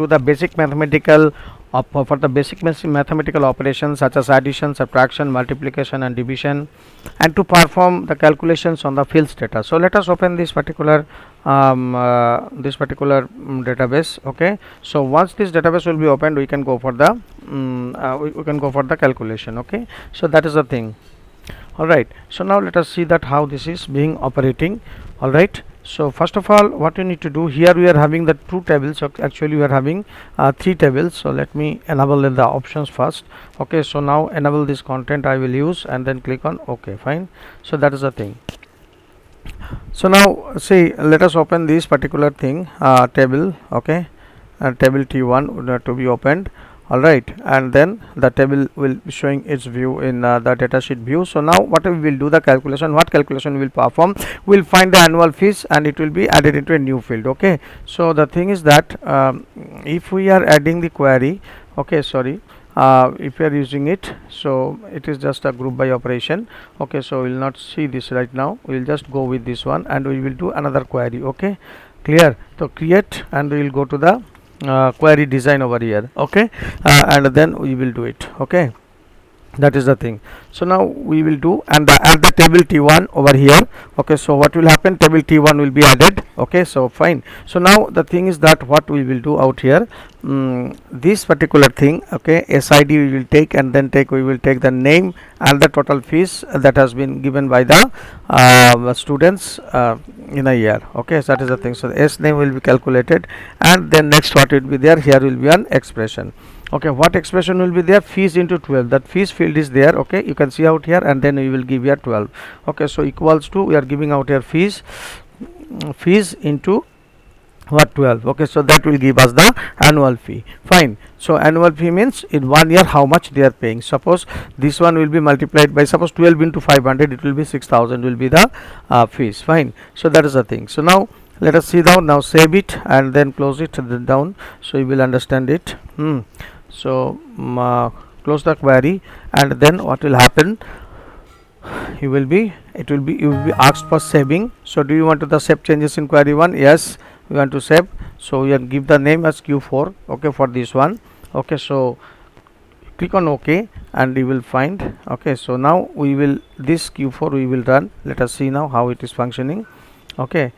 to the basic mathematical for the basic mathematical operations such as addition, subtraction, multiplication and division, and to perform the calculations on the fields data. So let us open this particular database. Okay, so once this database will be opened, we can go for the we can go for the calculation. Okay, so that is the thing. All right, so now let us see that how this is being operating. All right, so first of all, what you need to do here, we are having the two tables. Actually we are having three tables. So let me enable in the options first. Okay, so now enable this content I will use, and then click on OK. Fine, so that is the thing. So now see, let us open this particular thing, table. Okay, table T1 to be opened. All right, and then the table will be showing its view in the datasheet view. So now what we will do the calculation, what calculation we will perform, we will find the annual fees and it will be added into a new field. Okay, so the thing is that if we are adding the query, okay, sorry, if we are using it, so it is just a group by operation. Okay, so we will not see this right now, we will just go with this one and we will do another query. Okay, clear? So create, and we will go to the query design over here. Okay, and then we will do it. Okay, that is the thing. So now we will do and add the table T1 over here. Okay, so what will happen, table T1 will be added. Okay, so fine. So now the thing is that what we will do out here, this particular thing, okay, SID we will take, and then we will take the name and the total fees that has been given by the students in a year. Okay, so that is the thing. So the S name will be calculated, and then next what will be there, here will be an expression. Okay, what expression will be there, fees into 12, that fees field is there. Okay, you can see out here, and then we will give here 12. Okay, so equals to, we are giving out here fees into what, 12. Okay, so that will give us the annual fee. Fine, so annual fee means in 1 year how much they are paying. Suppose this one will be multiplied by, suppose 12 into 500, it will be 6000 will be the fees. Fine, so that is the thing. So now let us see down, now save it and then close it down, so you will understand it. So close the query, and then what will happen, you will be asked for saving. So do you want to the save changes in query 1? Yes, we want to save, so we will give the name as Q4. Okay, for this one. Okay, so click on OK and you will find. Okay, so now we will, this Q4 we will run. Let us see now how it is functioning. Okay,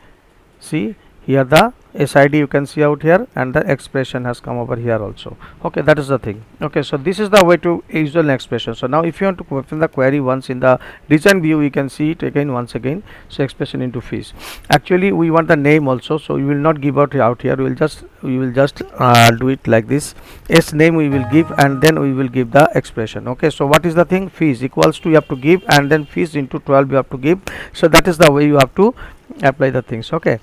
see here the SID you can see out here, and the expression has come over here also. Okay, that is the thing. Okay, so this is the way to use an expression. So now if you want to open the query once in the design view, you can see it again once again. So expression into fees, actually we want the name also, so we will not give out here, we will just do it like this. S name we will give, and then we will give the expression. Okay, so what is the thing, fees equals to, you have to give, and then fees into 12 you have to give. So that is the way you have to apply the things. Okay,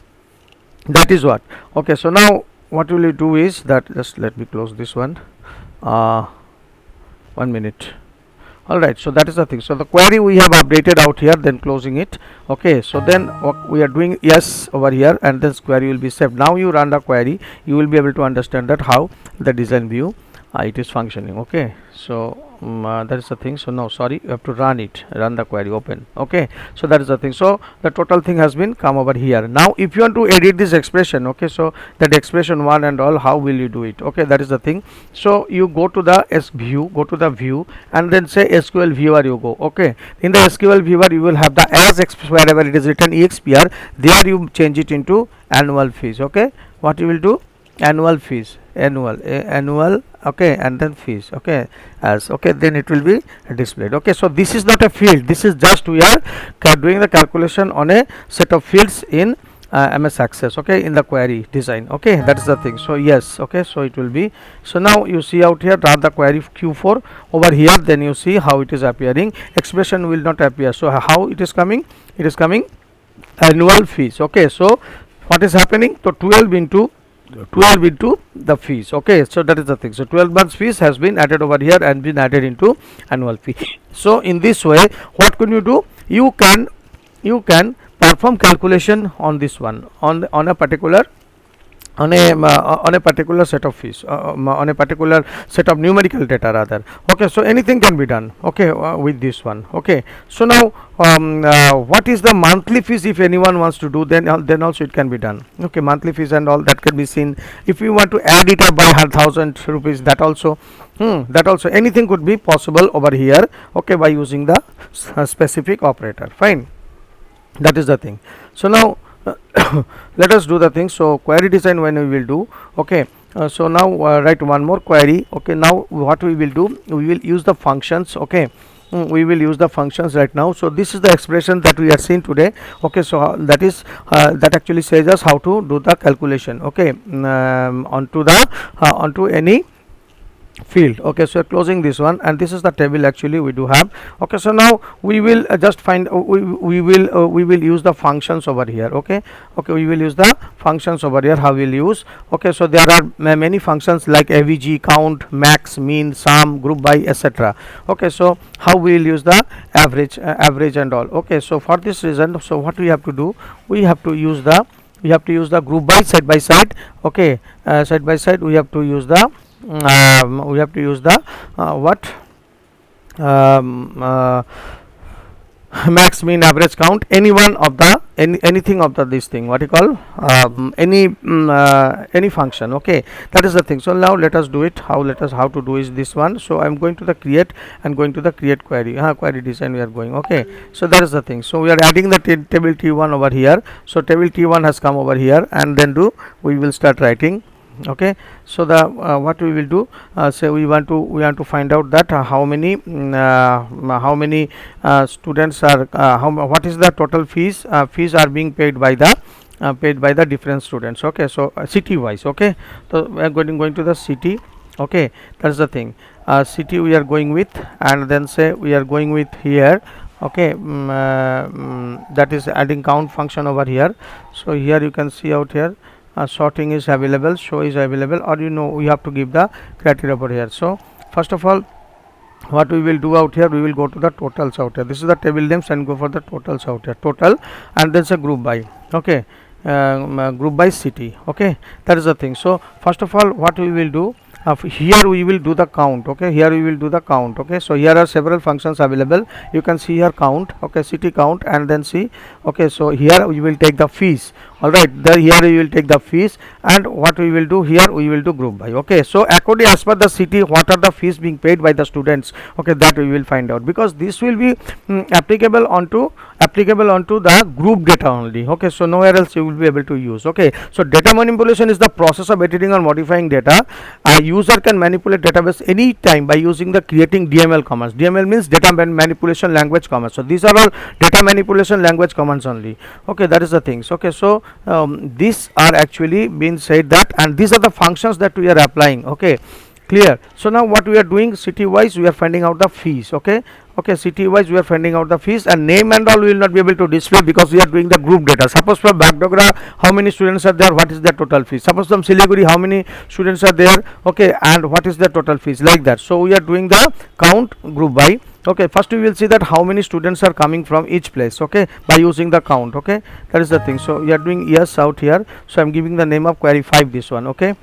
that is what. Okay, so now what will you do is that, just let me close this one, 1 minute. All right, so that is the thing. So the query we have updated out here, then closing it. Okay, so then what we are doing, yes, over here, and this query will be saved. Now you run the query, you will be able to understand that how the design view it is functioning. Okay, so that is the thing. So now, sorry, you have to run it, run the query, open. Okay, so that is the thing. So the total thing has been come over here. Now if you want to edit this expression, okay, so that expression 1 and all, how will you do it? Okay, that is the thing. So you go to the go to the view, and then say SQL viewer you go. Okay, in the SQL viewer you will have the wherever it is written expr, there you change it into annual fees. Okay, what you will do, annual fees, annual, okay, and then fees. Okay, as okay, then it will be displayed. Okay, so this is not a field, this is just we are doing the calculation on a set of fields in MS Access. Okay, in the query design. Okay, that is the thing. So yes, okay, so it will be, so now you see out here, run the query Q4 over here, then you see how it is appearing. Expression will not appear. So how it is coming, it is coming annual fees. Okay, so what is happening, so 12 into the fees. Okay, so that is the thing. So 12 months fees has been added over here and been added into annual fee. So in this way, what can you do, you can perform calculation on this one, on a particular on a particular set of fees, on a particular set of numerical data rather. Okay, so anything can be done, okay, with this one. Okay, so now what is the monthly fees? If anyone wants to do, then also it can be done. Okay, monthly fees and all that can be seen. If you want to add it up by 1,000 rupees, that also anything could be possible over here, okay, by using the specific operator. Fine, that is the thing. So now let us do the thing. So query design when we will do, okay, so now write one more query. Okay, now what we will do, we will use the functions. Okay, we will use the functions right now. So this is the expression that we are seeing today. Okay, so that is that actually says us how to do the calculation, okay, onto any field. Okay, so closing this one, and this is the table actually we do have. Okay, so now we will just find we will use the functions over here. Okay, we will use the functions over here. How we'll use? Okay, so there are many functions like avg, count, max, mean, sum, group by, etc. Okay, so how we will use the average and all. Okay, so for this reason, so what we have to do, we have to use the group by, side by side. Okay, side by side we have to use the what, max, mean, average, count, any one of the anything of the this thing, what you call any function. Okay, that is the thing. So now let us do it. How to do is this one. So I'm going to the create and going to the create query, query design we are going. Okay, so that is the thing. So we are adding the table T1 over here. So table T1 has come over here, and then we will start writing. Okay, so the what we will do, say we want to find out that how many students are what is the total fees are being paid by the different students. Okay, so city wise. Okay, so we are going to the city. Okay, that's the thing. City we are going with, and then say we are going with here. Okay, that is adding count function over here. So here you can see out here, sorting is available, show is available, or we have to give the criteria over here. So first of all, what we will do out here, we will go to the totals out here. This is the table names, and go for the totals out here, total, and then say group by. Okay, group by city. Okay, that is the thing. So first of all, what we will do, here we will do the count. Okay, here we will do the count. Okay, so here are several functions available. You can see here count. Okay, city count, and then see. Okay, so here we will take the fees. All right, here we will take the fees, and what we will do here, we will do group by. Okay, so according as per the city, what are the fees being paid by the students? Okay, that we will find out, because this will be applicable onto the group data only. Okay, so nowhere else you will be able to use. Okay, so data manipulation is the process of editing or modifying data. A user can manipulate database any time by using the creating DML commands. DML means data manipulation language commands. So these are all data manipulation language commands only. Okay, that is the things. Okay, so these are actually being said that, and these are the functions that we are applying. Okay, clear. So now what we are doing, city wise we are finding out the fees. Okay, city wise we are finding out the fees, and name and all we will not be able to display because we are doing the group data. Suppose from Bagdogra, how many students are there, what is their total fees? Suppose from Siliguri, how many students are there, okay, and what is the total fees, like that. So we are doing the count group by. Okay, first we will see that how many students are coming from each place. Okay, by using the count. Okay, that is the thing. So we are doing yes out here. So I'm giving the name of query 5, this one. Okay,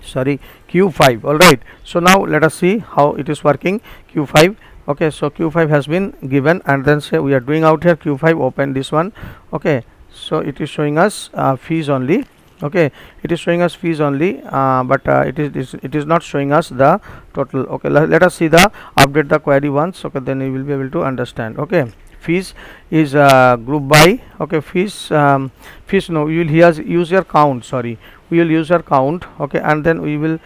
sorry, Q5. All right, so now let us see how it is working. Q5. Okay, so Q5 has been given, and then say we are doing out here Q5, open this one. Okay, so it is showing us fees only. Okay, it is showing us fees only, but it is not showing us the total. Okay, let us see the update the query once. Okay, then you will be able to understand. Okay, fees is group by. Okay, fees no, you will use your count. Sorry, we will use your count. Okay, and then we will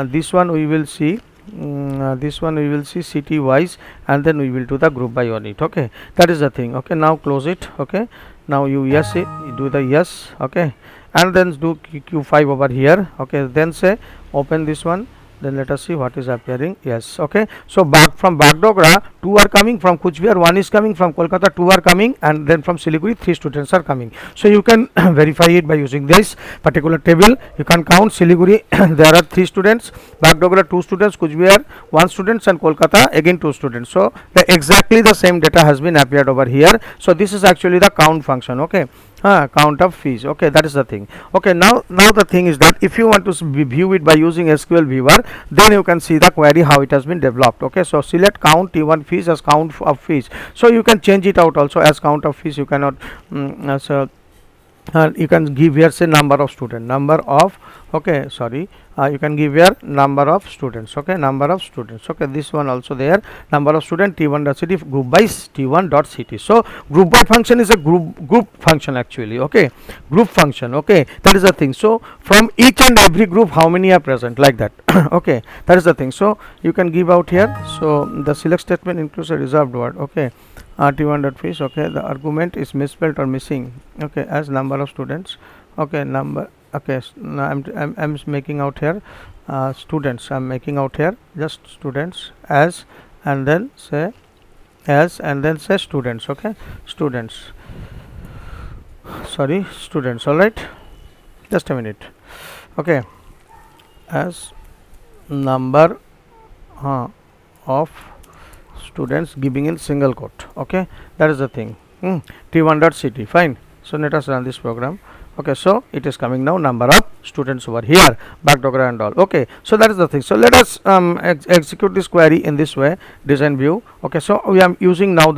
this one we will see. This one we will see city wise, and then we will do the group by on it. Okay, that is the thing. Okay, now close it. Okay, now you yes it, you do the yes. Okay, and then do Q5 over here. Okay, then say open this one, then let us see what is appearing. Yes. Okay, so from Bagdogra 2 are coming, from Cooch Behar 1 is coming, from Kolkata 2 are coming, and then from Siliguri 3 students are coming. So you can verify it by using this particular table. You can count Siliguri there are 3 students, Bagdogra 2 students, Cooch Behar 1 students, and Kolkata again 2 students. So exactly the same data has been appeared over here. So this is actually the count function. Okay, count of fees. Okay, that is the thing. Okay, now the thing is that if you want to view it by using SQL viewer, then you can see the query how it has been developed. Okay, so select count T1 fees as count of fees. So you can change it out also as count of fees. You cannot you can give here say number of student, number of, okay, sorry, you can give here number of students. Okay, number of students. Okay, this one also there, number of student T1.ct group by T1.ct. So group by function is a group function actually. Okay, group function. Okay, that is the thing. So from each and every group how many are present, like that. Okay, that is the thing. So you can give out here. So the select statement includes a reserved word. Okay, T1.fees. Okay, the argument is misspelled or missing. Okay, as number of students. Okay, number. Okay, now I'm making out here students. I'm making out here just students as, and then say as, and then say students. Okay, students, sorry, students. All right, just a minute. Okay, as number of students giving in single quote. Okay, that is the thing. T1.ct. Fine. So let us run this program. Okay, so it is coming now, number of students over here, backdoor and all. Okay, so that is the thing. So let us execute this query in this way, design view. Okay, so we are using now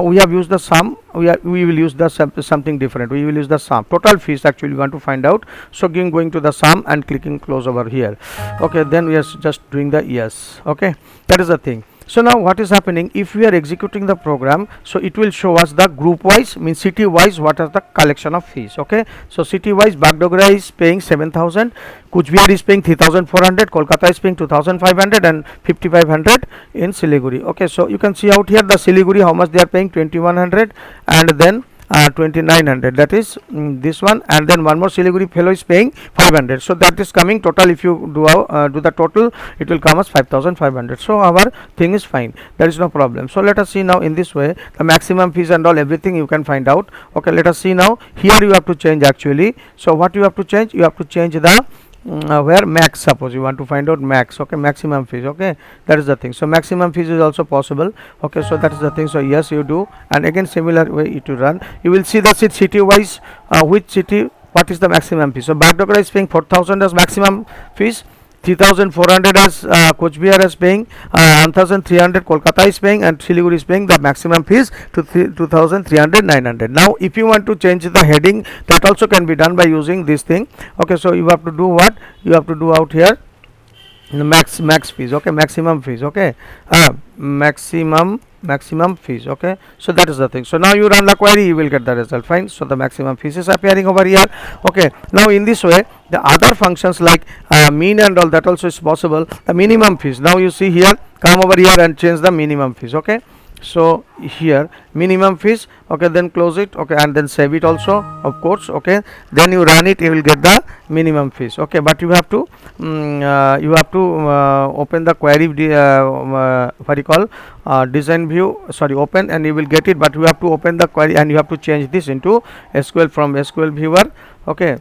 we have used the sum. We will use the something different. We will use the sum, total fees actually we want to find out. So going to the sum and clicking close over here. Okay, then we are just doing the yes. Okay, that is the thing. So now what is happening, if we are executing the program, so it will show us the group wise, means city wise what are the collection of fees. Okay, so city wise Bagdogra is paying 7,000, Cooch Behar is paying 3,400, Kolkata is paying 2,500 and 5,500 in Siliguri. Okay, so you can see out here the Siliguri how much they are paying, 2,100, and then 2,900, that is this one, and then one more Siliguri fellow is paying 500. So that is coming total. If you do the total, it will come as 5,500. So our thing is fine, there is no problem. So let us see now in this way the maximum fees and all everything you can find out. Okay, let us see now. Here you have to change actually. So what you have to change, you have to change the where max, suppose you want to find out max. Okay, maximum fees. Okay, that is the thing. So maximum fees is also possible. Okay, so that is the thing. So yes, you do, and again similar way it will run. You will see the city wise which city what is the maximum fee. So Bagdogra is paying 4,000 as maximum fees, 3,400 as Cooch Behar is paying, 1,300 Kolkata is paying, and Siliguri is paying the maximum fees to 2,300, 900. Now if you want to change the heading, that also can be done by using this thing. Okay, so you have to do what you have to do out here, max fees. Okay, maximum fees. Okay, maximum fees. Okay, so that is the thing. So now you run the query, you will get the result. Fine. So the maximum fees is appearing over here. Okay, now in this way the other functions like mean and all, that also is possible. The minimum fees, now you see here, come over here and change the minimum fees. Okay, so here minimum fees. Okay, then close it. Okay, and then save it also, of course. Okay, then you run it, you will get the minimum fees. Okay, but you have to open the query, what you call design view, sorry, open, and you will get it, but you have to open the query and you have to change this into SQL from SQL viewer. Okay,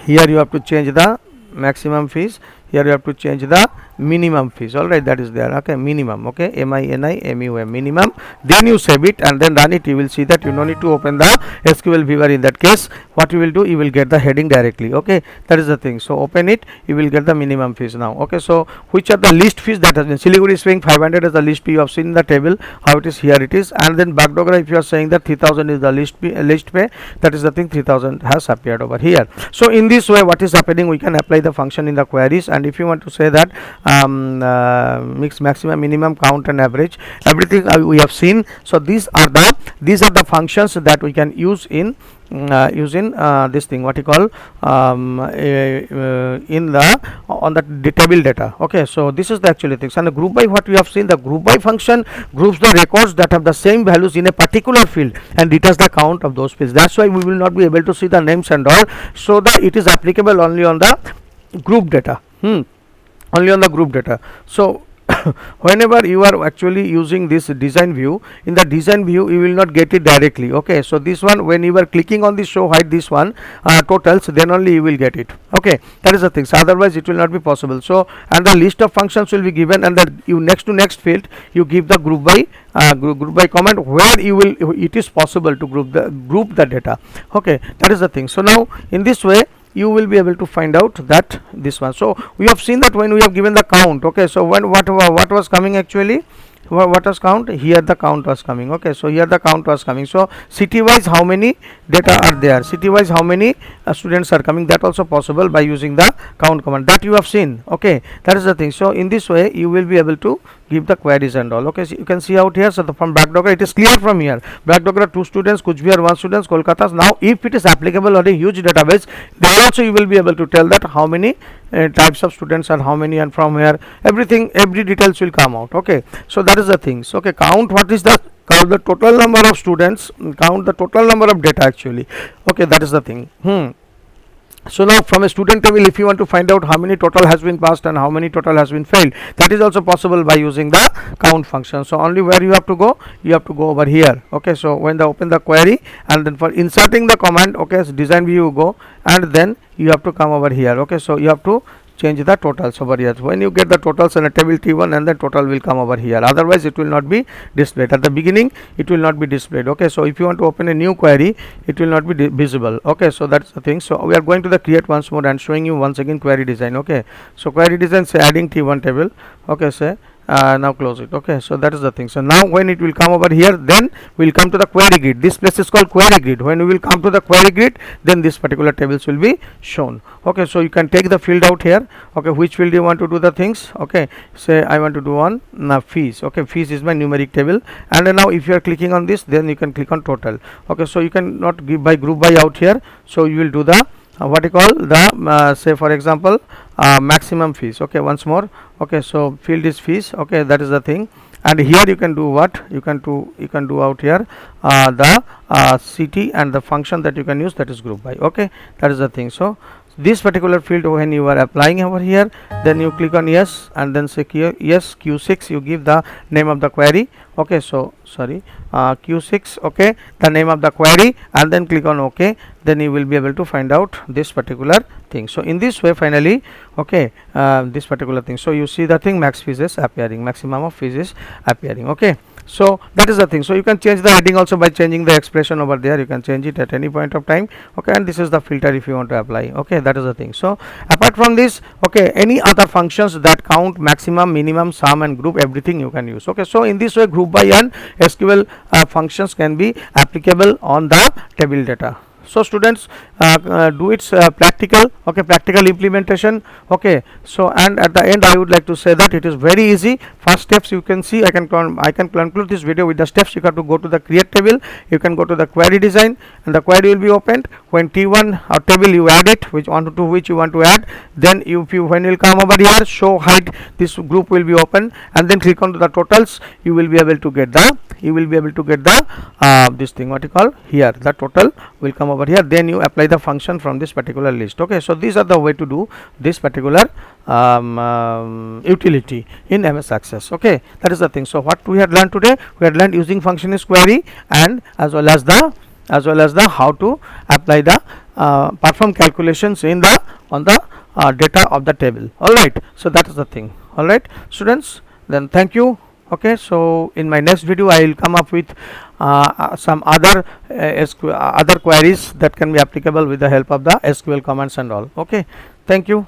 here you have to change the maximum fees, here you have to change the minimum fees. All right, that is there. Okay, minimum. Okay, minimum, minimum, then you save it and then run it. You will see that you no need to open the SQL viewer. In that case, what you will do, you will get the heading directly. Okay, that is the thing. So open it, you will get the minimum fees now. Okay, so which are the least fees that has been, Siliguri is paying 500 as the least fee. You have seen in the table how it is, here it is. And then Bagdogra, if you are saying that 3,000 is the least pay, that is the thing, 3,000 has appeared over here. So in this way what is happening, we can apply the function in the queries. And if you want to say that mix, maximum, minimum, count and average, everything we have seen. So these are the functions that we can use in this thing, what you call in the on the table data. Okay, so this is the actually things. And the group by, what we have seen, the group by function groups the records that have the same values in a particular field and returns the count of those fields. That's why we will not be able to see the names and all. So that it is applicable only on the group data. Only on the group data. So whenever you are actually using this design view, in the design view you will not get it directly. Okay, so this one, when you are clicking on the show height, this one totals, then only you will get it. Okay, that is the thing. So otherwise it will not be possible. So, and the list of functions will be given, and the you next to next field you give the group by group by command, where you will, it is possible to group the data. Okay, that is the thing. So now in this way you will be able to find out that this one. So we have seen that when we have given the count. Okay, so when what was coming actually, what was count here, the count was coming. Okay, so here the count was coming. So city wise how many data are there, city wise how many students are coming, that also possible by using the count command, that you have seen. Okay, that is the thing. So in this way you will be able to give the queries and all. Okay, so you can see out here. So from BlackDocker it is clear from here, BlackDocker 2 students, Kuch Bihar 1 students, Kolkata. Now if it is applicable on a huge database, then also you will be able to tell that how many types of students and how many and from where, everything, every details will come out. Okay, so that is the things. Okay, count, what is the count the total number of students, count the total number of data actually. Okay, that is the thing. So now from a student table, if you want to find out how many total has been passed and how many total has been failed, that is also possible by using the count function. So only where you have to go, you have to go over here. Okay, so when they open the query, and then for inserting the command, okay, so design view you go, and then you have to come over here. Okay, so you have to change the totals over here. When you get the totals in a table T1, and the total will come over here, otherwise it will not be displayed at the beginning, it will not be displayed. Okay, so if you want to open a new query, it will not be visible. Okay, so that's the thing. So we are going to the create once more and showing you once again query design. Okay, so query design, say adding T1 table. Okay, say now close it. Okay, so that is the thing. So now when it will come over here, then we will come to the query grid. This place is called query grid. When we will come to the query grid, then this particular tables will be shown. Okay, so you can take the field out here. Okay, which field you want to do the things. Okay, say I want to do on fees. Okay, fees is my numeric table, and now if you are clicking on this, then you can click on total. Okay, so you can not give by group by out here, so you will do the what you call the say for example maximum fees. Okay, once more. Okay, so field is fees. Okay, that is the thing. And here you can do what you can do out here the city, and the function that you can use, that is group by. Okay, that is the thing. So this particular field, when you are applying over here, then you click on yes, and then say yes Q6, you give the name of the query. Okay, so sorry, Q6. Okay, the name of the query, and then click on OK. Then you will be able to find out this particular thing. So in this way finally, okay, this particular thing, so you see the thing, max fees is appearing, maximum of fees is appearing. Okay, so that is the thing. So you can change the heading also by changing the expression over there. You can change it at any point of time. Okay, and this is the filter if you want to apply. Okay, that is the thing. So apart from this, okay, any other functions that count, maximum, minimum, sum, and group, everything you can use. Okay, so in this way group by and SQL functions can be applicable on the table data. So students, do its practical. Okay, practical implementation. Okay, so and at the end I would like to say that it is very easy. First steps you can see, I can conclude this video with the steps. You have to go to the create table, you can go to the query design, and the query will be opened. When T1 or table you add it, which you want to add, then when you will come over here, show height, this group will be open, and then click on to the totals. You will be able to get the this thing, what you call here, the total will come over here. Then you apply the function from this particular list. Okay, so these are the way to do this particular utility in MS Access. Okay, that is the thing. So what we had learned today, we had learned using function is query, and as well as the how to apply the perform calculations in the on the data of the table. All right, so that is the thing. All right students, then thank you. Okay, so in my next video I will come up with some other other queries that can be applicable with the help of the SQL commands and all. Okay, thank you.